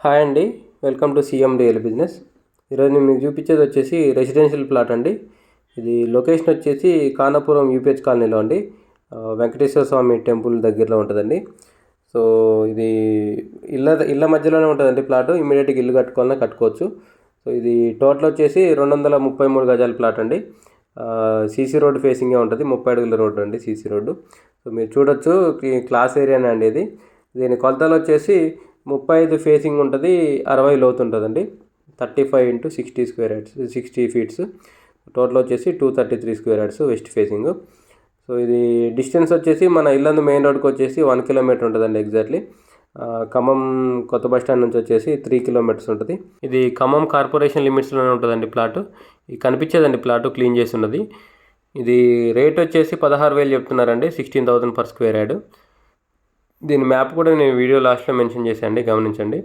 Hi అండి, welcome to CM real business. ఈరోజు నేను మీకు చూపించేది వచ్చేసి రెసిడెన్షియల్ ప్లాట్ అండి. ఇది లొకేషన్ వచ్చేసి కానాపురం యూపీహెచ్ కాలనీలో అండి, వెంకటేశ్వర స్వామి టెంపుల్ దగ్గరలో ఉంటుందండి. సో ఇది ఇళ్ళ మధ్యలోనే ఉంటుందండి ప్లాట్. ఇమీడియట్గా ఇల్లు కట్టుకోవాలన్నా కట్టుకోవచ్చు. సో ఇది టోటల్ వచ్చేసి 233 గజాల ప్లాట్ అండి. సీసీ రోడ్డు ఫేసింగే ఉంటుంది, 30 అడుగుల రోడ్డు అండి, సీసీ రోడ్డు. సో మీరు చూడొచ్చు, క్లాస్ ఏరియానే అండి ఇది. దీని కొలతలు వచ్చేసి 35 ఫేసింగ్ ఉంటుంది, 60 లోతు ఉంటుందండి. 35x60 square yards, 60 feets. Total వచ్చేసి 233 square yards west facing. So ఇది డిస్టెన్స్ వచ్చేసి మన ఇల్లందు మెయిన్ రోడ్కి వచ్చేసి 1 కిలోమీటర్ ఉంటుందండి ఎగ్జాక్ట్లీ. ఖమ్మం కొత్త బస్ స్టాండ్ నుంచి వచ్చేసి 3 కిలోమీటర్స్ ఉంటుంది. ఇది ఖమ్మం కార్పొరేషన్ లిమిట్స్లోనే ఉంటుందండి ప్లాటు. ఇది కనిపించేదండి ప్లాటు, క్లీన్ చేసి ఉన్నది. ఇది రేట్ వచ్చేసి 16,000 చెప్తున్నారండి, 16,000 పర్ స్క్వేర్ యార్డ్. దీని మ్యాప్ కూడా నేను వీడియో లాస్ట్లో మెన్షన్ చేశానండి, గమనించండి.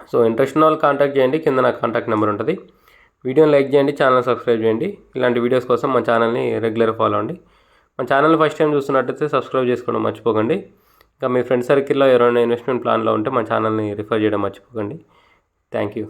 సో ఇంట్రెస్ట్ ఉన్న వాళ్ళు కాంటాక్ట్ చేయండి, కింద నా కాంటాక్ట్ నెంబర్ ఉంటుంది. వీడియోని లైక్ చేయండి, ఛానల్ సబ్స్క్రైబ్ చేయండి. ఇలాంటి వీడియోస్ కోసం మా ఛానల్ని రెగ్యులర్ ఫాలో అండి. మన ఛానల్ ఫస్ట్ టైం చూస్తున్నట్టయితే సబ్స్క్రైబ్ చేసుకోవడం మర్చిపోకండి. ఇంకా మీ ఫ్రెండ్ సర్కిల్లో ఎవరైనా ఇన్వెస్ట్మెంట్ ప్లాన్లో ఉంటే మా ఛానల్ని రిఫర్ చేయడం మర్చిపోకండి. Thank you.